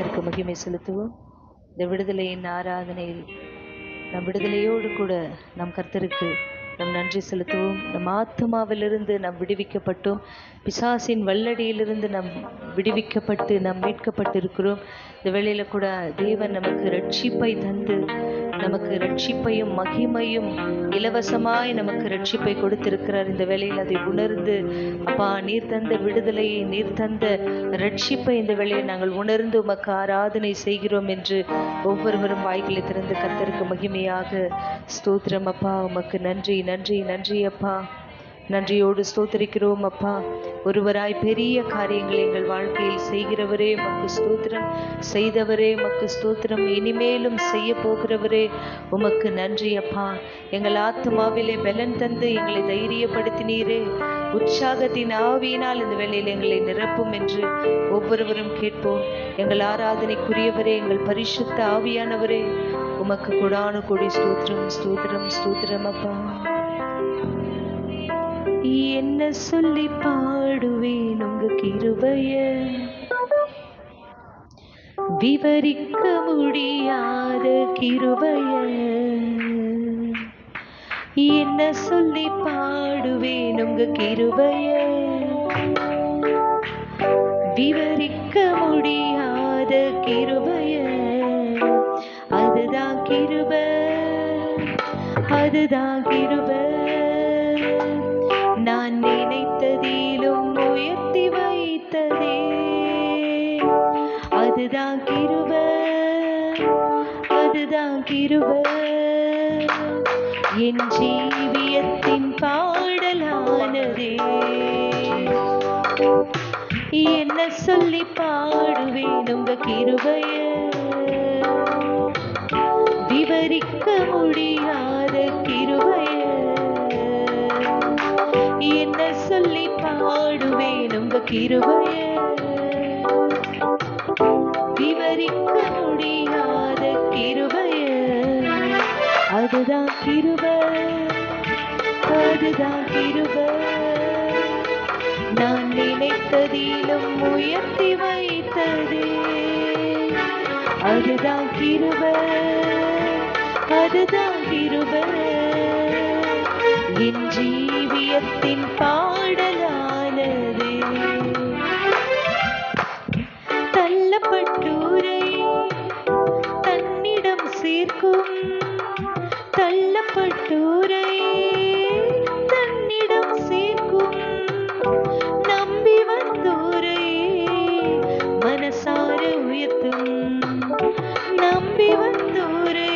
கர்த்தருக்கு மகிமை செலுத்துவோம். இந்த விடுதலையின் ஆராதனையில் நம் விடுதலையோடு கூட நம் கர்த்தருக்கு நம் நன்றி செலுத்துவோம். நம் ஆத்துமாவிலிருந்து நாம் விடுவிக்கப்பட்டோம். பிசாசின் வல்லடியிலிருந்து நாம் விடுவிக்கப்பட்டு நாம் மீட்கப்பட்டு இருக்கிறோம். இந்த வேளையில கூட தேவன் நமக்கு ரட்சிப்பை தந்து நமக்கு ரட்சிப்பையும் மகிமையும் இலவசமாய் நமக்கு ரட்சிப்பை கொடுத்திருக்கிறார். இந்த வேளையில் அதை உணர்ந்து, அப்பா நீர் தந்த விடுதலையை, நீர் தந்த ரட்சிப்பை இந்த வேளையை நாங்கள் உணர்ந்து உமக்கு ஆராதனை செய்கிறோம் என்று ஒவ்வொருவரும் வாய்களை திறந்து கர்த்தருக்கு மகிமையாக ஸ்தோத்திரம். அப்பா உமக்கு நன்றி நன்றி நன்றி அப்பா. நன்றியோடு ஸ்தோத்திரிக்கிறோம் அப்பா. ஒருவராய் பெரிய காரியங்களை எங்கள் வாழ்க்கையில் செய்கிறவரே உமக்கு ஸ்தோத்திரம், செய்தவரே உமக்கு ஸ்தோத்திரம், இனிமேலும் செய்ய போகிறவரே உமக்கு நன்றி அப்பா. எங்கள் ஆத்துமாவிலே பலன் தந்து எங்களை தைரியப்படுத்தினீரே. உற்சாகத்தின் ஆவியினால் இந்த வேளையில் எங்களை நிரப்பும் என்று ஒவ்வொருவரும் கேட்போம். எங்கள் ஆராதனைக்குரியவரே, எங்கள் பரிசுத்த ஆவியானவரே, உமக்கு கொடான கொடி ஸ்தோத்திரம் ஸ்தோத்திரம் ஸ்தோத்திரம் அப்பா. என்ன சொல்லி பாடுவேன் உங்க கிருபைய, விவரிக்க முடியாத கிருபைய. என்ன சொல்லி பாடுவேன் உங்க கிருபைய, விவரிக்க முடியாத கிருபைய. அதுதான் கிருபை, அதுதான் கிருபை. நான் நினைத்ததிலும் உயர்த்தி வைத்ததே, அதுதான் கிருபை, அதுதான் கிருபை. என் ஜீவியத்தின் பாடலானதே. என்ன சொல்லி பாடுவேன் உங்க கிருபைய, விவரிக்க முடியாத கிருபைய. என்ன சொல்லி பாடுவேன் உங்க கிருபைய, விவரிக்க முடியாத கிருபைய. அதுதான் கிருபை, அதுதான் கிருபை. நான் நினைத்ததிலும் உயர்த்தி வைத்ததே, அதுதான் கிருபை, அதுதான் கிருபை. என் ஜீவியத்தின் பாடலானதே. தள்ளப்பட்டோரை தன்னிடம் சேர்க்கும், தள்ளப்பட்டோரை தன்னிடம் சேர்க்கும். நம்பி வந்தோரை மனசார உயர்த்தும், நம்பி வந்தோரை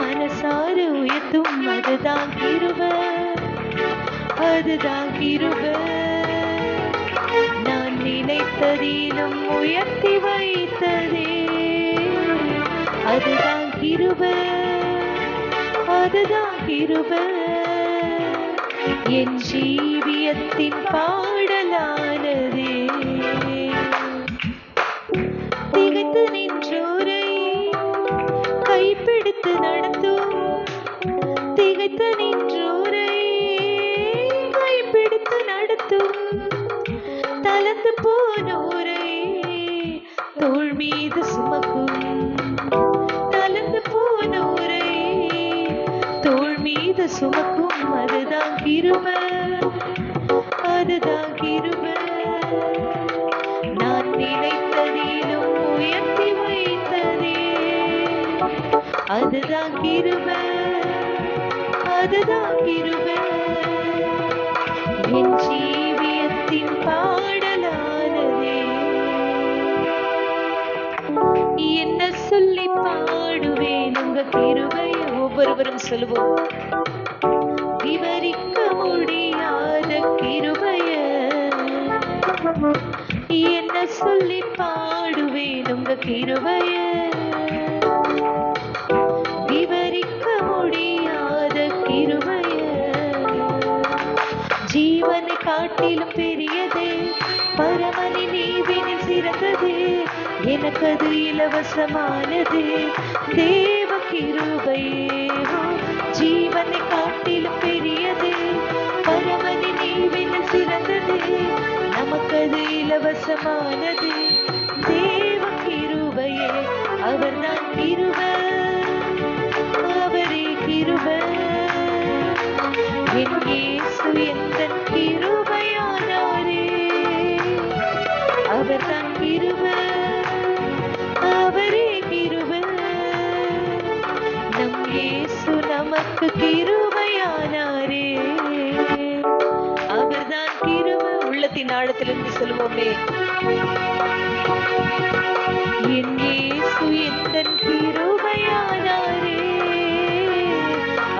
மனசார உயர்த்தும். அதுதான் கிருபை, அதுதான் கிருபை. நான் நினைத்ததிலும் உயர்த்தி வைத்ததே, அதுதான் கிருபை, அதுதான் கிருபை. என் ஜீவியத்தின் பாடலானதே. திகைத்து நின்றோரை கைப்பிடித்து நடத்தும், திகைத்து நின்றோரை கைப்பிடித்து நடத்தும். தளர்ந்து போனோரை தோள் மீது சுமக்கும், தளர்ந்து போனோரை தோள் மீது சுமக்கும். அதுதான் கிருபை, அதுதான் கிருபை. நான் நினைத்ததிலும் உயர்த்தி வைத்ததே, அதுதான் கிருபை, அதுதான் கிருபை. என் ஜீவியத்தின் பாடலானதே. என்ன சொல்லி பாடுவேன் உங்க கிருபை. ஒவ்வொருவரும் சொல்லுவோம். விவரிக்க முடியாத கிருபைய, என்ன சொல்லி பாடுவேன் உங்க கிருபைய, விவரிக்க முடியாத கிருபைய. ஜீவனை காட்டிலும் பெரியதே, பரமனின் நீதினில் சிறந்ததே. எனக்கு அது இலவசமானது, தேவ கிருபையே. ஜீவனை காட்டிலும் பெரியது, பரமனின் நீதினில் சிறந்தது. நமக்கு அது இலவசமானது, தேவ உள்ளத்தின் ஆழத்திலிருந்து சொல்லுவோமே, என் இயேசு எந்தன் கிருபையானாரே,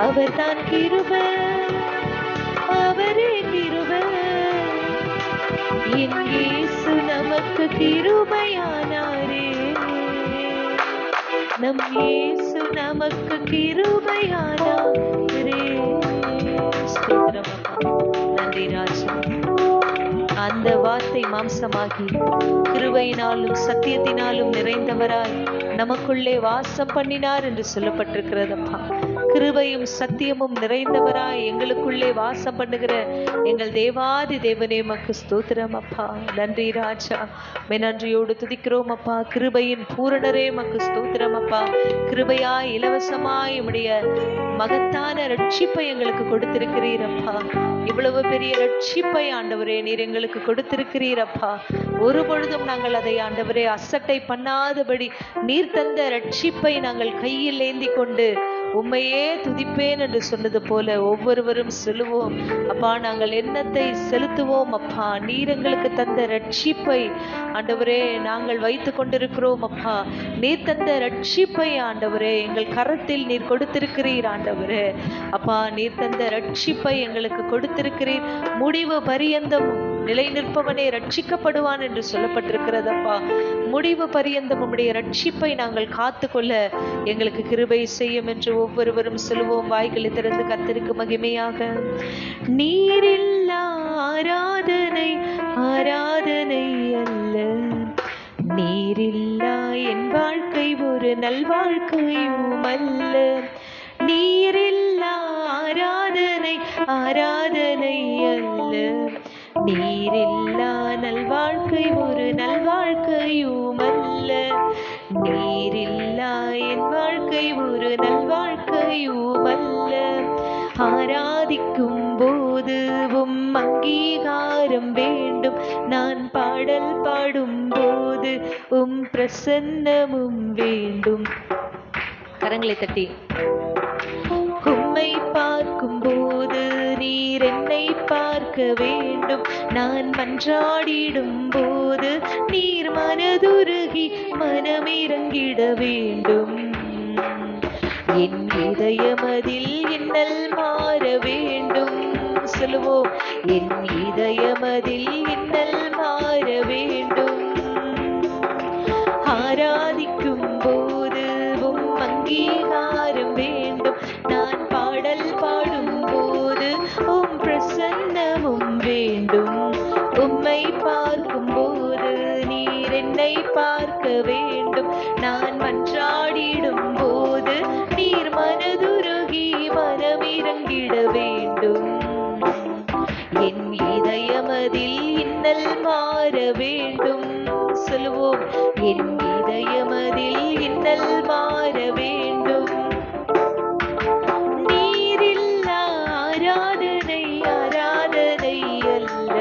அவர்தான் கிருபை, அவரே கிருபை. என் இயேசு நமக்கு கிருபையானாரே, நம் இயேசு நமக்கு கிருபையானாரே. ஸ்தோத்திரம் அப்பா, நன்றி ராஜா. அந்த வார்த்தை மாம்சமாகி கிருபையினாலும் சத்தியத்தினாலும் நிறைந்தவராய் நமக்குள்ளே வாசம் பண்ணினார் என்று சொல்லப்பட்டிருக்கிறதப்பா. கிருபையும் சத்தியமும் நிறைந்தவராய் எங்களுக்குள்ளே வாசம் பண்ணுகிற எங்கள் தேவாதி தேவனே மக்கு ஸ்தோத்திரம் அப்பா. நன்றி ராஜா, நன்றியோடு துதிக்கிறோம் அப்பா. கிருபையின் பூரணரே மக்கு ஸ்தோத்திரம் அப்பா. கிருபையாய் இலவசமாய் உம்முடைய மகத்தான ரட்சிப்பை எங்களுக்கு கொடுத்திருக்கிறீர் அப்பா. இவ்வளவு பெரிய ரட்சிப்பை ஆண்டவரே நீர் எங்களுக்கு கொடுத்திருக்கிறீர் அப்பா. ஒரு பொழுதும் நாங்கள் அதை ஆண்டவரே அசட்டை பண்ணாதபடி நீர் தந்த ரட்சிப்பை நாங்கள் கையில் ஏந்தி கொண்டு உம்மையே துதிப்பேன் என்று சொன்னது போல ஒவ்வொருவரும் சொல்லுவோம் அப்பா. நாங்கள் எண்ணத்தை செலுத்துவோம் அப்பா. நீர் எங்களுக்கு தந்த ரட்சிப்பை ஆண்டவரே நாங்கள் வைத்து கொண்டிருக்கிறோம் அப்பா. நீர் தந்த ரட்சிப்பை ஆண்டவரே எங்கள் கரத்தில் நீர் கொடுத்திருக்கிறீர் ஆண்டவரே அப்பா. நீர் தந்த ரட்சிப்பை எங்களுக்கு கொடுத்திருக்கிறீர். முடிவு பரியந்தம் நிலை நிற்பவனே ரட்சிக்கப்படுவான் என்று சொல்லப்பட்டிருக்கிறதப்பா. முடிவு பரியந்தம் உம்முடைய ரட்சிப்பை நாங்கள் காத்து கொள்ள எங்களுக்கு கிருபை செய்யும் என்று ஒவ்வொருவரும் சொல்லுவோம். வாய்களை திறந்து கர்த்தருக்கு மகிமையாக. நீரில்லா ஆராதனை ஆராதனை அல்ல, நீரில்லா என் வாழ்க்கை ஒரு நல்வாழ்க்கையும் அல்ல. நீரில்லா ஆராதனை ஆராதனை அல்ல, நீரில்லா நல்வாழ்க்கை ஒரு நல்வாழ்க்கையும் அல்ல. நீரில்லா என் வாழ்க்கை ஒரு நல்வாழ்க்கையும் அல்ல. ஆராதிக்கும் போதுவும் அங்கீகாரம் வேண்டும், நான் பாடல் பாடும் போது பிரசன்னமும் வேண்டும். கரங்களை தட்டி. உம்மை பார்க்கும் போது நீர் என்னை பார்க்க வேண்டும், நான் மன்றாடிடும் போது நீர் மனதுருகி மனமிறங்கிட வேண்டும். என் இதயமதில் இன்னல் மாற வேண்டும். சொல்லுவோம், என் இதயமதில் இன்னல் மாற வேண்டும். ஆராதிக்கும் போது அங்கீகாரம் வேண்டும், நான் பாடல் பாடும் போது பிரசன்னமும் வேண்டும். உம்மை பார்க்கும் போது நீர் என்னை பார்க்க வேண்டும், நான் மன்றாடிடும் போது நீர் மனதுருகி மனமிறங்கிட வேண்டும். என் இதயமதில் இன்னல் மாற வேண்டும். சொல்லுவோம், என் இதயமதில் இன்னல் மாற வேண்டும். நீரில்லா ஆராதனை ஆராதனை அல்ல,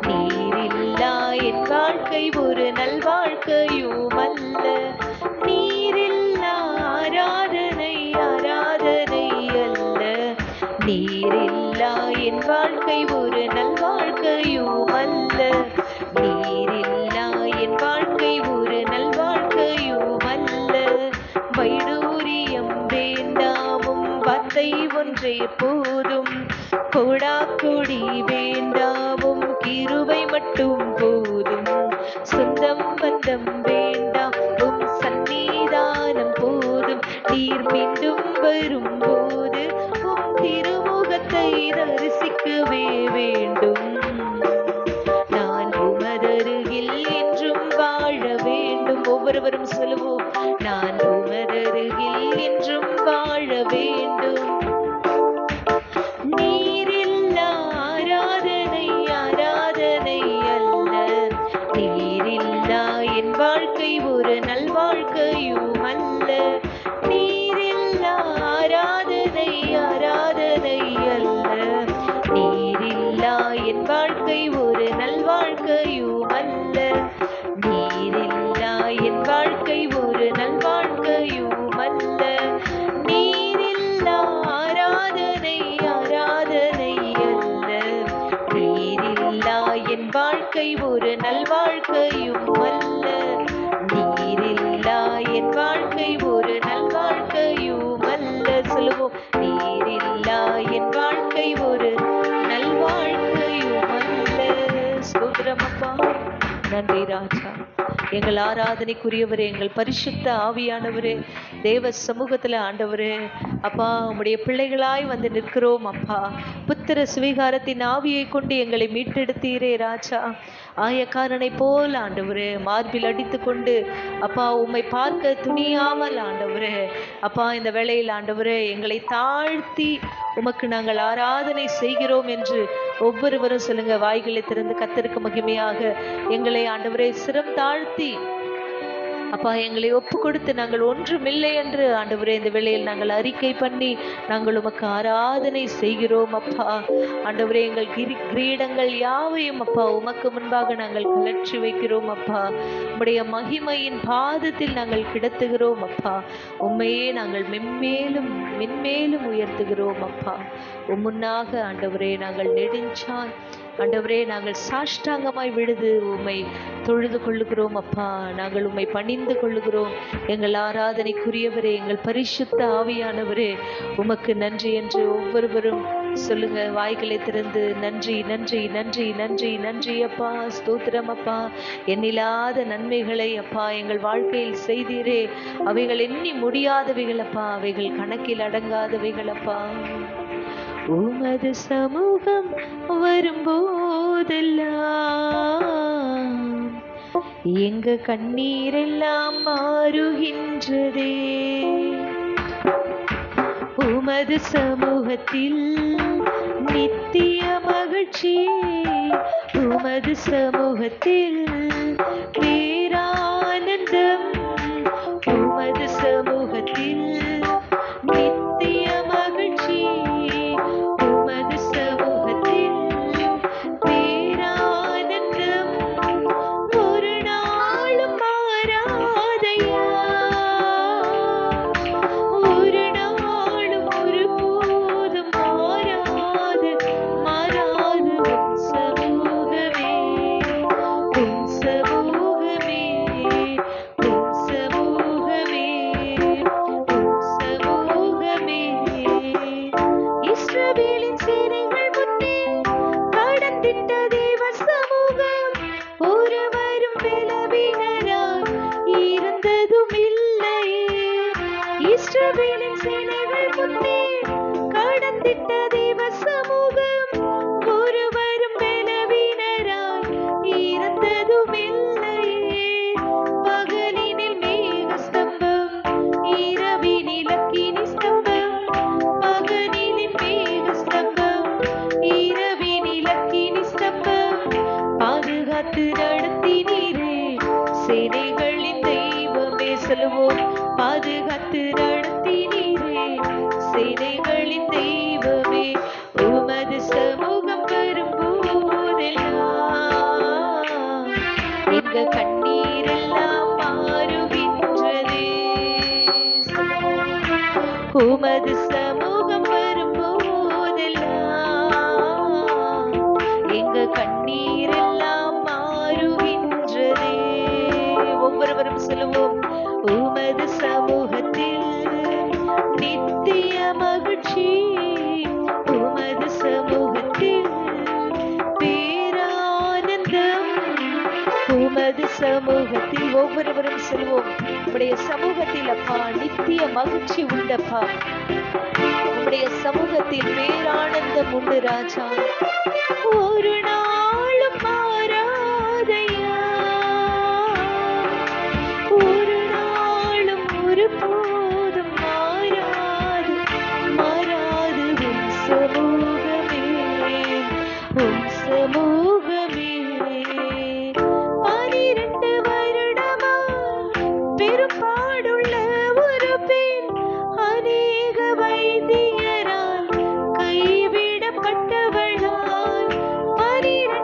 நீரில்லா என் வாழ்க்கை ஒரு நல்வாழ்க்கையும் அல்ல. நீரில்லா ஆராதனை ஆராதனை அல்ல, நீரில்லா என் வாழ்க்கை ஒரு நல்வாழ்க்கையும் அல்ல. நீரில்லா என் வாழ்க்கை ஒரு நல்வாழ்க்கையும் அல்ல. வைடூரியம் வேண்டாமும் வார்த்தை ஒன்றே போதும், கோடா கொடி வேண்டாமும் கிருபை மட்டும் போதும். சொந்தம் பந்தம் வேண்டாம் சந்நிதானம் போதும், நீர் மீண்டும் வரும் போது திருமுகத்தை தரிசிக்கவே வேண்டும். நான் உமதருகில் என்றும் வாழ வேண்டும். ஒவ்வொருவரும் சொல்லுவோம், நான் உமதருகில் என்றும் வாழ வேண்டும். நீரில்லா ஆராதனை ஆராதனை அல்ல, நீரில்லா என் வாழ்க்கை ஒரு நல்வாழ்க்கையும் அல்ல. நீரில்லா ஆராதனை ஆராதனை அல்ல, நீரில்லா என் வாழ்க்கை ஒரு நல்வாழ்க்கையும் அல்ல. நீரில்லா என் வாழ்க்கை ஒரு நல்வாழ்க்கையும் அல்ல. நீரில்லா ஆராதனை ஆராதனை அல்ல, நீரில்லா என் வாழ்க்கை ராஜா. எங்கள் ஆராதனைக்குரியவரே, எங்கள் பரிசுத்த ஆவியானவரே, தேவ சமூகத்துல ஆண்டவரே அப்பா உம்முடைய பிள்ளைகளாய் வந்து நிற்கிறோம் அப்பா. புத்திர சுவீகாரத்தின் ஆவியை கொண்டு எங்களை மீட்டெடுத்தீரே ராஜா. ஆயக்காரனை போல் ஆண்டவரே மார்பில் அடித்து கொண்டு அப்பா உம்மை பார்க்க துணியாமல் ஆண்டவரே அப்பா இந்த வேளையில் ஆண்டவரே எங்களை தாழ்த்தி உமக்கு நாங்கள் ஆராதனை செய்கிறோம் என்று ஒவ்வொருவரும் சொல்லுங்க. வாய்களை திறந்து கர்த்தருக்கு மகிமையாக எங்களை ஆண்டவரே சிரம் தாழ்த்தி அப்பா எங்களை ஒப்பு கொடுத்து நாங்கள் ஒன்றுமில்லை என்று ஆண்டவரே இந்த வேளையில் நாங்கள் அறிக்கை பண்ணி நாங்கள் உமக்கு ஆராதனை செய்கிறோம் அப்பா. ஆண்டவரே எங்கள் கிரீடங்கள் யாவையும் அப்பா உமக்கு முன்பாக நாங்கள் கலற்றி வைக்கிறோம் அப்பா. உம்முடைய மகிமையின் பாதத்தில் நாங்கள் கிடத்துகிறோம் அப்பா. உம்மையே நாங்கள் மென்மேலும் உயர்த்துகிறோம் அப்பா. முன்னாக ஆண்டவரே நாங்கள் நெடுஞ்சான் ஆண்டவரே நாங்கள் சாஷ்டாங்கமாய் விழுது உம்மை தொழுது கொள்ளுகிறோம் அப்பா. நாங்கள் உம்மை பணிந்து கொள்ளுகிறோம். எங்கள் ஆராதனைக்குரியவரே, எங்கள் பரிசுத்த ஆவியானவரே, உமக்கு நன்றி என்று ஒவ்வொருவரும் சொல்லுங்க. வாய்களை திறந்து நன்றி நன்றி நன்றி நன்றி நன்றி அப்பா, ஸ்தோத்திரம் அப்பா. எண்ணில்லாத நன்மைகளை அப்பா எங்கள் வாழ்க்கையில் செய்தீரே. அவைகள் எண்ணி முடியாதவைகள் அப்பா, அவைகள் கணக்கில் அடங்காதவைகள் அப்பா. உமது சமூகம் வரும்போதெல்லாம் எங்க கண்ணீரெல்லாம் மாறுகின்றதே. உமது சமூகத்தில் நித்திய மகிழ்ச்சி, உமது சமூகத்தில் பேரானந்தம், உமது சமூகத்தில் நித்திய மகிழ்ச்சி, உமது சமூகத்தில் பேரானந்தம், ஒரு நாளும் மாறாதையா, ஒரு நாளும் ஒரு போதும் மாறாது மாறாது உம் சமூகமே, உம் சமூகமே, உம் சமூகமே, உம் சமூகமே. இஸ்ரவேலின் சேனைகள் முன்னே கடந்திட்ட தேவ சமூகம் ஒருவரும் பலவீனராய் இருந்ததும் இல்லையே. இஸ்ரவேலின் சேனைகள் முன்னே கடந்திட்ட தேவ சமூகம் ஒருவரும் பலவீனராய் இருந்ததும் இல்லையே. பகலினில் மேக ஸ்தம்பம், இரவினில் அக்கினி ஸ்தம்பம், பகலினில் மேக ஸ்தம்பம், இரவினில் அக்கினி ஸ்தம்பம், பாதுகாத்து நடத்தினீரே சேனைகளின் தெய்வமே. சொல்லுவோம், பாதுகாத்து நடத்தினீரே சேனைகளின் தெய்வமே. உமது சமூகம் வரும்போதெல்லாம் எங்க கண்ணீரெல்லாம் மாறுகின்றதே. உமது சமூகம் வரும்போதெல்லாம் எங்க கண்ணீரெல்லாம் மாறுகின்றதே. ஒவ்வொருவரும் சொல்லுவோம், உமது சமூகத்தில் நித்திய மகிழ்ச்சி, உமது சமூகத்தில் பேரானந்தம், உமது சமூகத்தில். ஒவ்வொருவரும் சொல்லுவோம், உம்முடைய சமூகத்தில் அப்பா நித்திய மகிழ்ச்சி உண்டப்பா. உம்முடைய சமூகத்தில் பேரானந்தம் உண்டு ராஜா. ஒரு நாளும் மாறாதையா, ஒரு நாளும் ஒரு போதும் மாறாது மாறாது உம் சமூகமே, உம் சமூகமே. 12 வருடமா பெரும்பாடுள்ள ஒரு பெண் அநேக வைத்தியரால் கைவிடப்பட்டவளாய், 12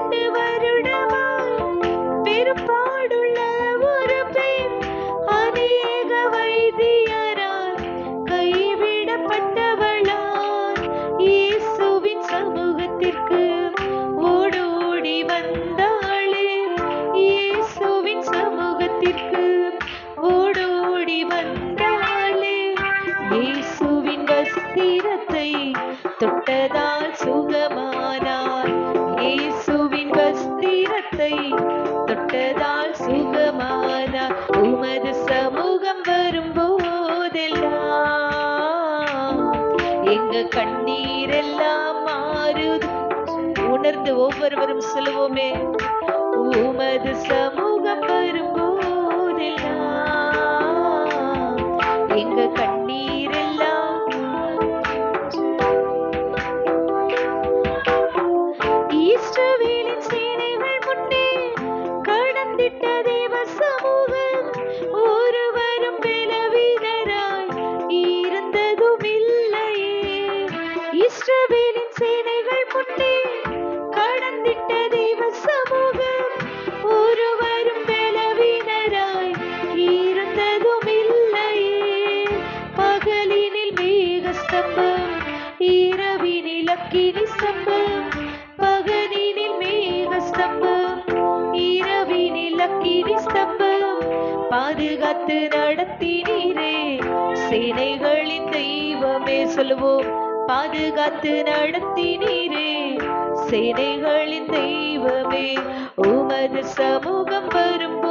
எங்க கண்ணீர் எல்லாம் மாறுது. உணர்ந்து ஒவ்வொருவரும் சொல்லுவோமே, உமது சமூகம் வரும்போதெல்லாம் எங்க கண்ணீர் எல்லாம் இஸ்ரவேலின் சேனைகள் முன்னே கடந்திட்ட தேவ சமூகம் ஒருவரும் பலவீனராய் இருந்ததும் இல்லையே. இஸ்ரவேலின் சேனைகள் முன்னே கடந்திட்ட தேவ சமூகம் ஒருவரும் பலவீனராய் இருந்ததும் இல்லையே. பகலினில் மேக ஸ்தம்பம், இரவினில் அக்கினி ஸ்தம்பம். பகலினில் மேக ஸ்தம்பம், இரவினில் அக்கினி ஸ்தம்பம். பாதுகாத்து நடத்தினீரே சேனைகளின் தெய்வமே. சொல்லுவோம், பாதுகாத்து நடத்தினீரே சேனைகளின் தெய்வமே. உமது சமூகம் வரும்போதெல்லாம்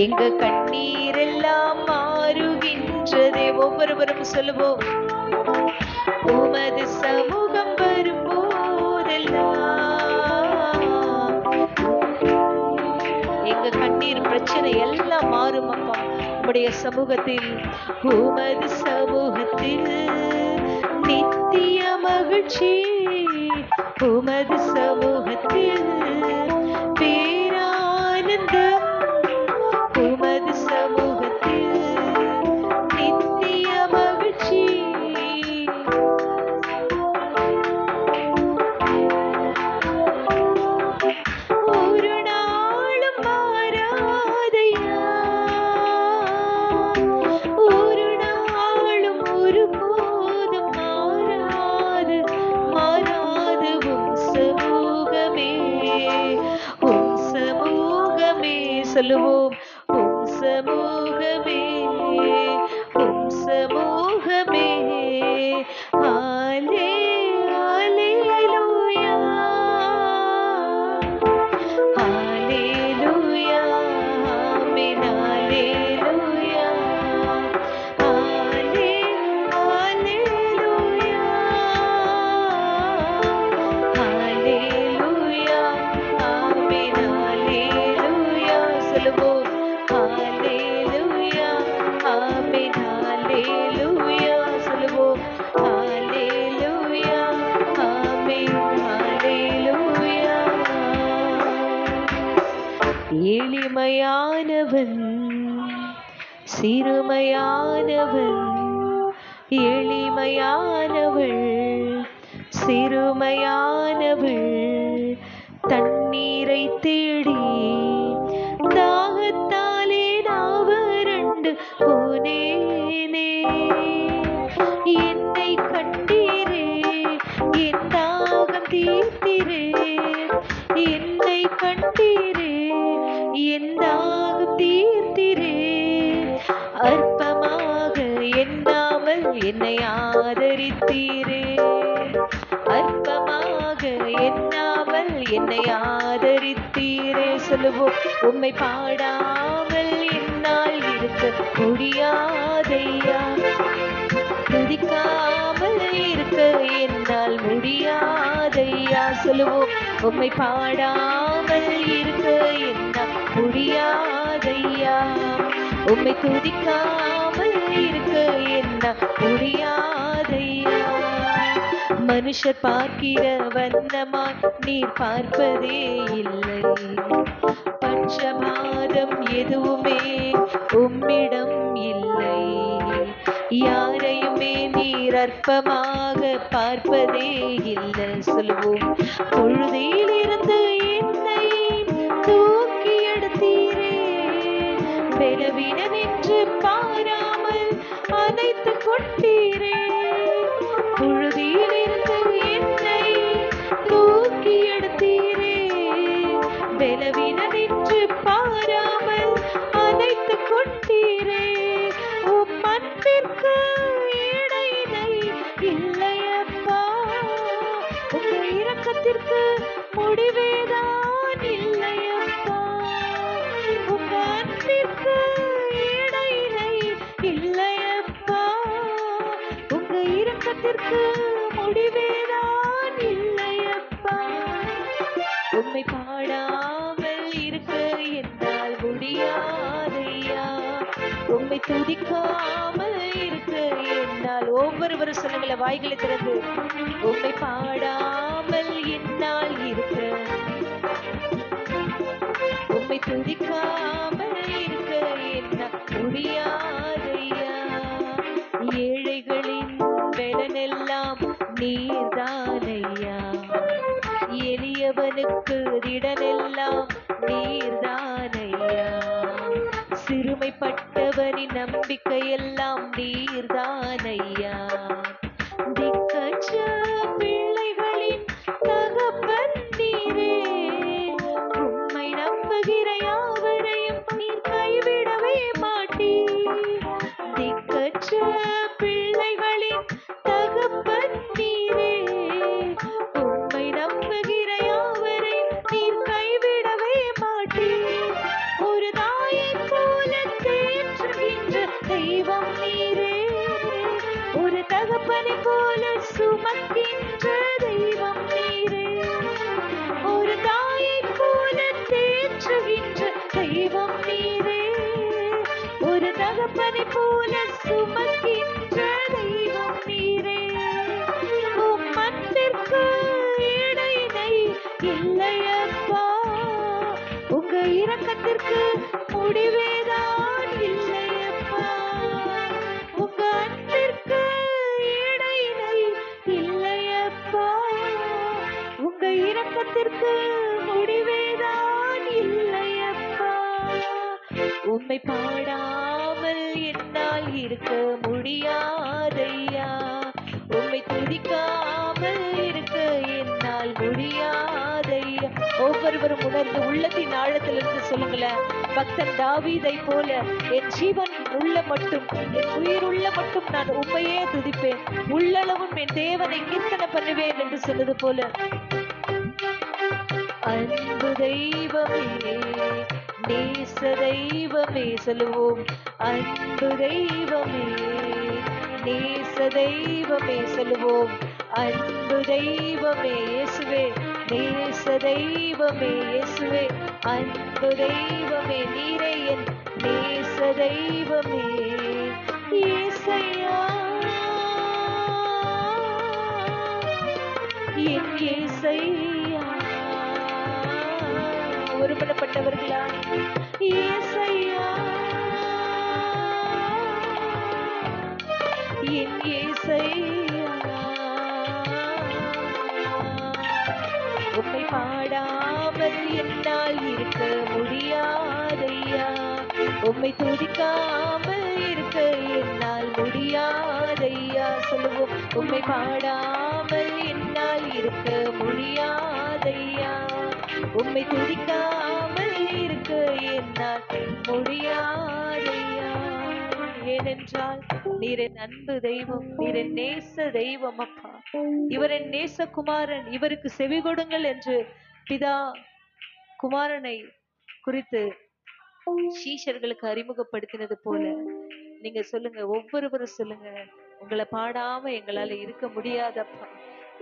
எங்க கண்ணீர் எல்லாம் மாறுகின்றதே. ஒவ்வொருவரும் சொல்லுவோம், உமது சமூகம் வரும்போதெல்லாம் எங்க கண்ணீர் பிரச்சனை எல்லாம் மாறும் அப்பா உம்முடைய சமூகத்தில். உமது சமூகத்தில் நித்திய மகிழ்ச்சி, உமது சமூகத்தில் பேரானந்தம், உமது சமூகத்தில் நித்திய மகிழ்ச்சி. ஒரு நாளும் மாறாதையா, ஒரு நாளும் ஒருபோதும் மாறாது மாறாது உம் சமூகமே, உம் சமூகமே. சொல்லுவோம், உம் சமூகமே, உம் சமூகமே. ஹalleluya, ஹalleluya, ஆமென். ஹalleluya, ஹalleluya, ஹalleluya, ஆமென். ஹalleluya, சொல்லுவோம், ஹalleluya, ஆமென். ஹalleluya, சொல்லுவோம், ஹalleluya, ஆமென். ஹalleluya. எளிமையானவன் சிறுமையானவன், எளிமையானவள் சிறுமையானவள். தண்ணீரை தேடி தாகத்தாலே நான் வறண்டு போனேனே. என்னை கண்டீரே, என் தாகம் தீர்த்தீரே. என்னை கண்டீரே, என் தாகம் தீர்த்தீரே. அற்பமாக எண்ணாமல் என்னை ஆதரித்தீரே. அற்பமாக எண்ணாமல் என்னை ஆதரித்தீரே. சொல்லுவோம், உம்மை பாடாமல் என்னால் இருக்க முடியாதையா. துதிக்காமல் இருக்க என்னால் முடியாதையா. சொல்லுவோம், உம்மை பாடாமல் இருக்க என்னால் முடியாதையா. உம்மை துதிக்காமல் இருக்க என்னால் முடியாதையா. மனுஷர் பார்க்கிற வண்ணமாய் நீர் பார்ப்பதே இல்லை. பட்சபாதம் எதுவுமே உம்மிடம் இல்லை. யாரையுமே நீர் அற்பமாக பார்ப்பதே இல்லை. சொல்லுவோம், பொழுதிலிருந்து என்னை தூக்கி எடுத்தீரே. பலவீனன் என்று பாராமல் அணைத்து கொண்டீரே. பொழுதிலிருந்து என்னை தூக்கி எடுத்தீரே. பலவீனன் என்று பாராமல் அணைத்து கொண்டீரே. உம் அன்பிற்கு இடையினை இல்லையப்பா. உங்க இரக்கத்திற்கு முடிவேதான் இல்லையப்பா. உங்க அன்பிற்கு இடையினை உம்மை துதிக்காமல் இருக்க என்னால். ஒவ்வொருவரும் சொல்லுங்கள வாய்களை திறந்து, உம்மை பாடாமல் என்னால் இருக்க, உம்மை துதிக்காமல் இருக்க என்னால் முடியாதையா. ஏழைகளின் பலனெல்லாம் நீர்தானையா, எளியவனுக்கு திடனெல்லாம் நீர்தானையா, சிறுமைப்பட்டவனின் நம்பிக்கையெல்லாம் நீர்தானையா, திக்கற்ற பிள்ளைகளின் தகப்பன் நீரே, உம்மை நம்புகிற யாவரையும் நீர் கைவிடவே மாட்டீர். திக்கற்ற பிள்ளைகளின் தகப்பன் நீரே, உம்மை நம்புகிற யாவரையும் நீர் கைவிடவே மாட்டீர். ஒரு தாயை போல தேற்றுகின்ற தெய்வம் நீரே, ஒரு தகப்பனை போல சுமக்கின்ற தெய்வம் நீரே, ஒரு தாயை போல தேற்றுகின்ற தெய்வம் நீரே, ஒரு தகப்பனை போல சுமக்கின்ற தெய்வம் நீரே. உம் அன்பிற்கு இடையினை இல்லையப்பா, உங்க இரக்கத்திற்கு முடிவேதான் இல்லையப்பா, உங்க அன்பிற்கு இடையினை இல்லையப்பா, உங்க இரக்கத்திற்கு முடிவேதான் இல்லையப்பா. உம்மை பாடாமல் என்னால் இருக்க முடியாதையா, உம்மை துதிக்காமல் இருக்க என்னால் முடியாதையா. ஒவ்வொருவரும் உணர்ந்து உள்ளத்தின் ஆழத்திலிருந்து சொல்லுங்களேன். பக்தன் தாவீதை போல என் ஜீவன் உள்ள மட்டும், என் உயிர் உள்ள மட்டும் நான் உம்மையே துதிப்பேன், உள்ளளவும் என் தேவனை கீர்த்தனை பண்ணுவேன் என்று சொன்னது போல, அன்பு தெய்வமே நேச தெய்வமே சொல்லுவோம். அன்பு தெய்வமே நேச தெய்வமே சொல்லுவோம். அன்பு தெய்வமே இயேசுவே, நேச தெய்வமே இயேசுவே, அன்பு தெய்வமே நீரே என் நேச தெய்வமே இயேசையா, என் இயேசையா. ஒருமனப்பட்டவர்களா? இயேசையா, என் இயேசையா. உம்மை பாடாமல் என்னால் இருக்க முடியாதையா, உம்மை துதிக்காமல் இருக்க என்னால் முடியாதையா. சொல்லுவோம். உம்மை பாடாமல் என்னால் இருக்க முடியாதையா, உம்மை துதிக்காமல் இருக்க என்னால் முடியாதையா. ஏனென்றால் நீர் என் அன்பு தெய்வம், நீர் என் நேச தெய்வம் அப்பா. இவர் என் நேச குமாரன், இவருக்கு செவி கொடுங்கள் என்று பிதா குமாரனை குறித்து சீஷர்களுக்கு அறிமுகப்படுத்தினது போல நீங்க சொல்லுங்க, ஒவ்வொருவரும் சொல்லுங்க, உங்களை பாடாம எங்களால இருக்க முடியாதப்பா.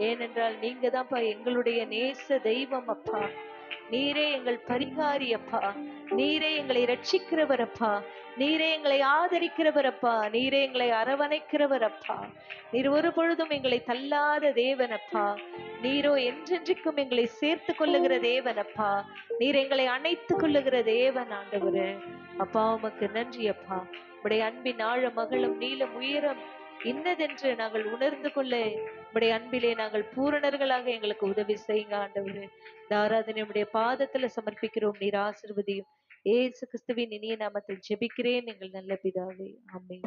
ஏனென்றால் நீங்க தான்ப்பா எங்களுடைய நேச தெய்வம் அப்பா. நீரே எங்கள் பரிகாரி அப்பா, நீரே எங்களை ரட்சிக்கிறவர் அப்பா, நீரே எங்களை ஆதரிக்கிறவர் அப்பா, நீரே எங்களை அரவணைக்கிறவர் அப்பா. நீர் ஒரு பொழுதும் எங்களை தள்ளாத தேவன் அப்பா. நீரோ என்றென்றைக்கும் எங்களை சேர்த்து கொள்ளுகிற தேவன் அப்பா. நீர் எங்களை அணைத்து கொள்ளுகிற தேவன் ஆண்டவரே. அப்பா உமக்கு நன்றி அப்பா. உடைய அன்பின் ஆழ மகளும் நீளம் உயரம் இன்னதென்று நாங்கள் உணர்ந்து கொள்ள உடைய அன்பிலே நாங்கள் பூரணர்களாக எங்களுக்கு உதவி செய்யுங்க ஆண்டவரே. இந்த ஆராதனை உடைய பாதத்துல சமர்ப்பிக்கிறோம். நீர் ஆசீர்வதியும். இயேசு கிறிஸ்துவின் இனிய நாமத்தில் ஜெபிக்கிறேன் எங்கள் நல்ல பிதாவே, ஆமென்.